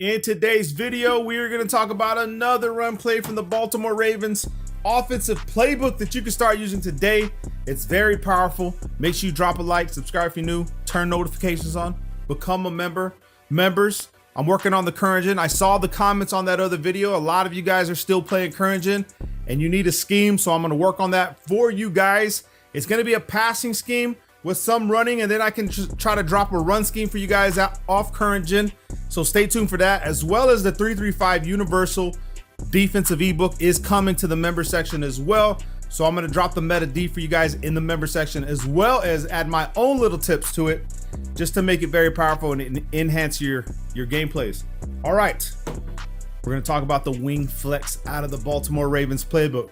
In today's video, we are going to talk about another run play from the Baltimore Ravens offensive playbook that you can start using today. It's very powerful. Make sure you drop a like, subscribe if you're new, turn notifications on, become a member. Members, I'm working on the current gen. I saw the comments on that other video. A lot of you guys are still playing current gen and you need a scheme, so I'm going to work on that for you guys. It's going to be a passing scheme with some running, and then I can just try to drop a run scheme for you guys out off current gen. So stay tuned for that, as well as the 335 universal defensive ebook is coming to the member section as well. So I'm going to drop the meta D for you guys in the member section, as well as add my own little tips to it just to make it very powerful and enhance your gameplays. All right, we're going to talk about the wing flex out of the Baltimore Ravens playbook.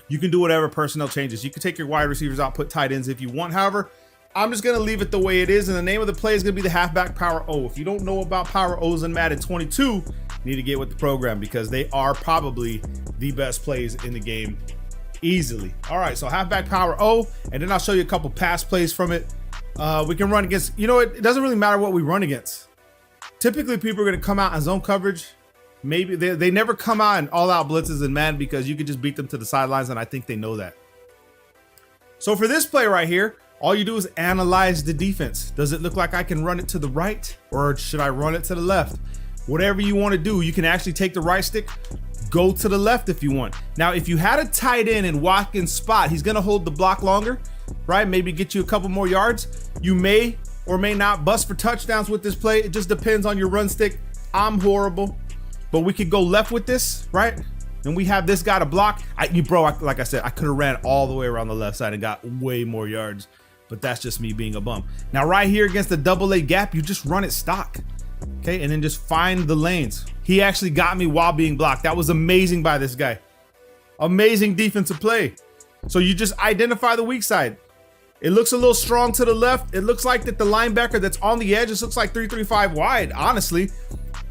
You can do whatever personnel changes. You can take your wide receivers out, put tight ends if you want. However, I'm just going to leave it the way it is. And the name of the play is going to be the halfback power O. If you don't know about power O's in Madden 22, you need to get with the program because they are probably the best plays in the game easily. All right, so halfback power O, and then I'll show you a couple pass plays from it. We can run against, it doesn't really matter what we run against. Typically, people are going to come out in zone coverage. Maybe they never come out in all-out blitzes in Madden because you can just beat them to the sidelines, and I think they know that. So for this play right here, all you do is analyze the defense. Does it look like I can run it to the right, or should I run it to the left? Whatever you want to do, you can actually take the right stick, go to the left if you want. Now, if you had a tight end in Watkins' spot, he's going to hold the block longer, right? Maybe get you a couple more yards. You may or may not bust for touchdowns with this play. It just depends on your run stick. I'm horrible. But we could go left with this, right? And we have this guy to block. Like I said, I could have ran all the way around the left side and got way more yards, but that's just me being a bum. Now, right here against the double A gap, you just run it stock, okay? And then just find the lanes. He actually got me while being blocked. That was amazing by this guy. Amazing defensive play. So you just identify the weak side. It looks a little strong to the left. It looks like that the linebacker that's on the edge, this looks like 3-3-5 wide, honestly.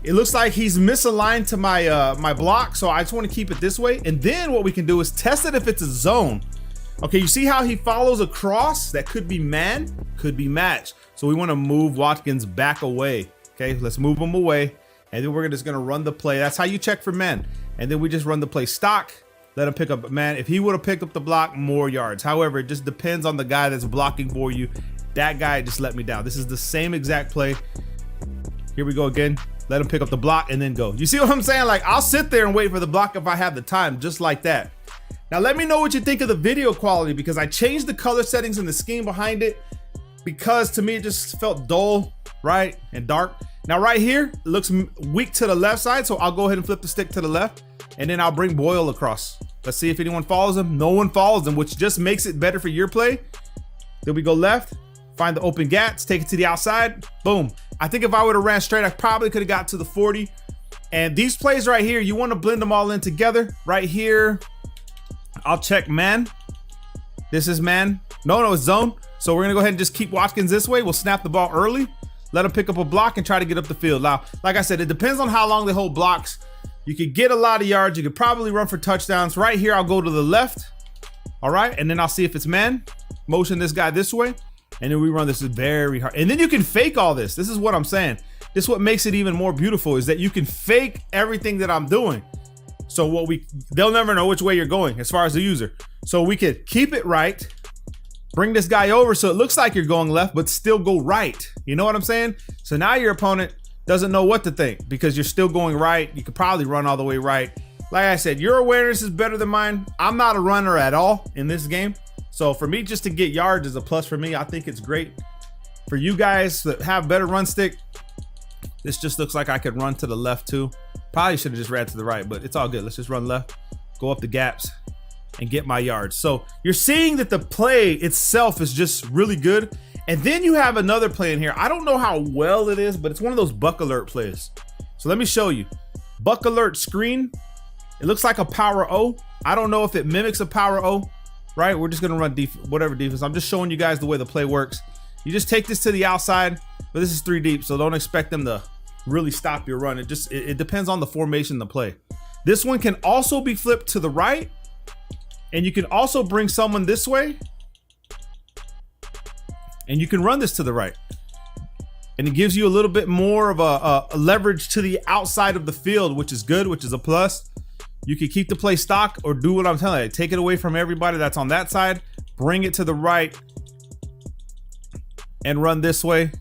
It looks like he's misaligned to my my block, so I just want to keep it this way. And then what we can do is test it if it's a zone. Okay, you see how he follows across? That could be man, could be match. So we want to move Watkins back away. Okay, let's move him away. And then we're just going to run the play. That's how you check for man. And then we just run the play stock. Let him pick up man. If he would have picked up the block, more yards. However, it just depends on the guy that's blocking for you. That guy just let me down. This is the same exact play. Here we go again. Let him pick up the block and then go. You see what I'm saying? Like, I'll sit there and wait for the block if I have the time, just like that. Now, let me know what you think of the video quality, because I changed the color settings and the scheme behind it because to me, it just felt dull, right? And dark. Now, right here, it looks weak to the left side. So I'll go ahead and flip the stick to the left, and then I'll bring Boyle across. Let's see if anyone follows him. No one follows him, which just makes it better for your play. Then we go left, find the open gaps, take it to the outside, boom. I think if I would have ran straight, I probably could have got to the 40. And these plays right here, you want to blend them all in together. Right here, I'll check man. This is man. No, it's zone. So we're going to go ahead and just keep Watkins this way. We'll snap the ball early, let him pick up a block and try to get up the field. Now, like I said, it depends on how long they hold blocks. You could get a lot of yards. You could probably run for touchdowns. Right here, I'll go to the left. All right, and then I'll see if it's man. Motion this guy this way. And then we run this very hard. And then you can fake all this. This is what I'm saying. This is what makes it even more beautiful, is that you can fake everything that I'm doing. So they'll never know which way you're going as far as the user. So we could keep it right, bring this guy over so it looks like you're going left, but still go right. You know what I'm saying? So now your opponent doesn't know what to think because you're still going right. You could probably run all the way right. Like I said, your awareness is better than mine. I'm not a runner at all in this game. So for me, just to get yards is a plus for me. I think it's great. For you guys that have better run stick, this just looks like I could run to the left too. Probably should have just ran to the right, but it's all good. Let's just run left, go up the gaps, and get my yards. So you're seeing that the play itself is just really good. And then you have another play in here. I don't know how well it is, but it's one of those buck alert plays. So let me show you. Buck alert screen. It looks like a power O. I don't know if it mimics a power O. Right, we're just gonna run whatever defense. I'm just showing you guys the way the play works. You just take this to the outside, but this is 3 deep, so don't expect them to really stop your run. It depends on the formation of the play. This one can also be flipped to the right, and you can also bring someone this way, and you can run this to the right. and it gives you a little bit more of a leverage to the outside of the field, which is good, which is a plus. You can keep the play stock or do what I'm telling you. Take it away from everybody that's on that side, bring it to the right, and run this way.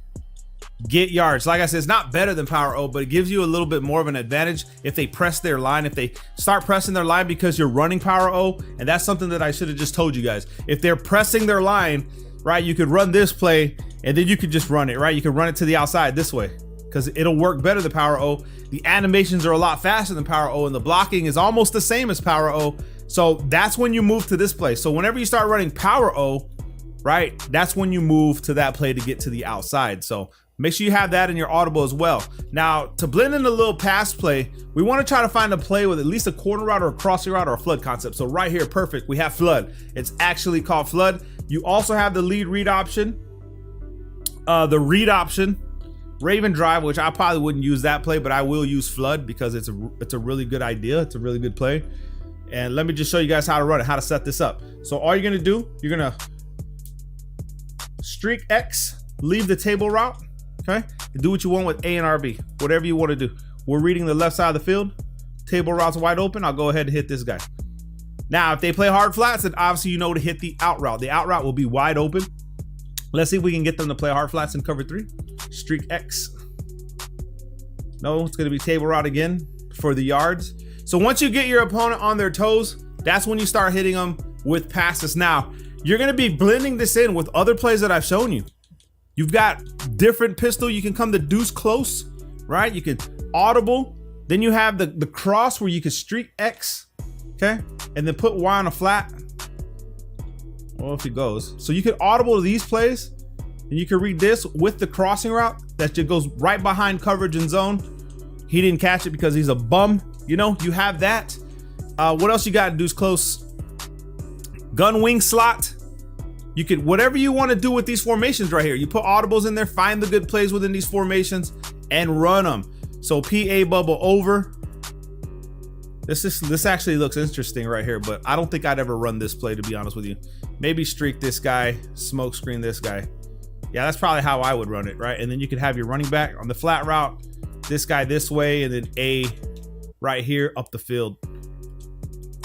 Get yards. Like I said, it's not better than Power O, but it gives you a little bit more of an advantage if they press their line, if they start pressing their line because you're running Power O. And that's something that I should have just told you guys. If they're pressing their line, right, you could run this play and then you could just run it, right? You could run it to the outside this way because it'll work better than Power O. The animations are a lot faster than Power O and the blocking is almost the same as Power O. So that's when you move to this play. So whenever you start running Power O, right, that's when you move to that play to get to the outside. So make sure you have that in your audible as well. Now, to blend in a little pass play, we want to try to find a play with at least a corner route or a crossing route or a flood concept. So right here, perfect, we have flood. It's actually called flood. You also have the lead read option, the read option, Raven drive, which I probably wouldn't use that play, but I will use flood because it's a really good idea. It's a really good play. And let me just show you guys how to run it, how to set this up. So all you're gonna do, you're gonna streak X, leave the table route. Okay, do what you want with A and RB, whatever you want to do. We're reading the left side of the field. Table route's wide open. I'll go ahead and hit this guy. Now, if they play hard flats, then obviously you know to hit the out route. The out route will be wide open. Let's see if we can get them to play hard flats in cover 3. Streak X. No, it's going to be table route again for the yards. So once you get your opponent on their toes, that's when you start hitting them with passes. Now, you're going to be blending this in with other plays that I've shown you. You've got different pistol. You can come to deuce close, right? You can audible. Then you have the cross where you can streak X, okay? And then put Y on a flat. Well, if it goes. So you can audible to these plays and you can read this with the crossing route that just goes right behind coverage and zone. He didn't catch it because he's a bum. You know, you have that. What else you got? Deuce close. Gun wing slot. You could, whatever you want to do with these formations right here. You put audibles in there, find the good plays within these formations and run them. So PA bubble over. This actually looks interesting right here, but I don't think I'd ever run this play, to be honest with you. Maybe streak this guy, smoke screen this guy. Yeah, that's probably how I would run it, right? And then you could have your running back on the flat route, this guy this way, and then A right here up the field.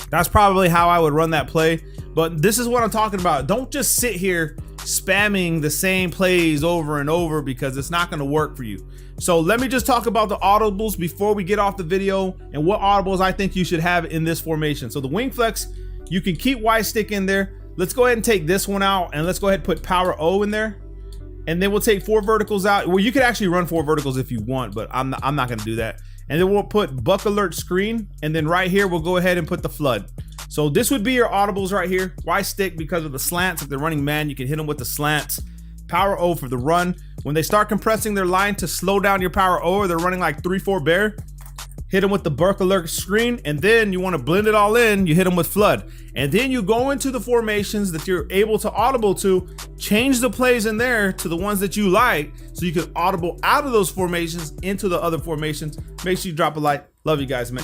That's probably how I would run that play. But this is what I'm talking about. Don't just sit here spamming the same plays over and over because it's not going to work for you. So let me just talk about the audibles before we get off the video and what audibles I think you should have in this formation. So the wing flex, you can keep Y stick in there. Let's go ahead and take this one out and let's go ahead and put Power O in there. And then we'll take 4 verticals out. Well, you could actually run 4 verticals if you want, but I'm not going to do that. And then we'll put buck alert screen. And then right here, we'll go ahead and put the flood. So this would be your audibles right here. Y stick because of the slants. If they're running man, you can hit them with the slants. Power O for the run. When they start compressing their line to slow down your Power O, or they're running like 3-4 bear, hit them with the buck alert screen. And then you want to blend it all in. You hit them with flood. And then you go into the formations that you're able to audible to, change the plays in there to the ones that you like, so you can audible out of those formations into the other formations. Make sure you drop a like. Love you guys, man.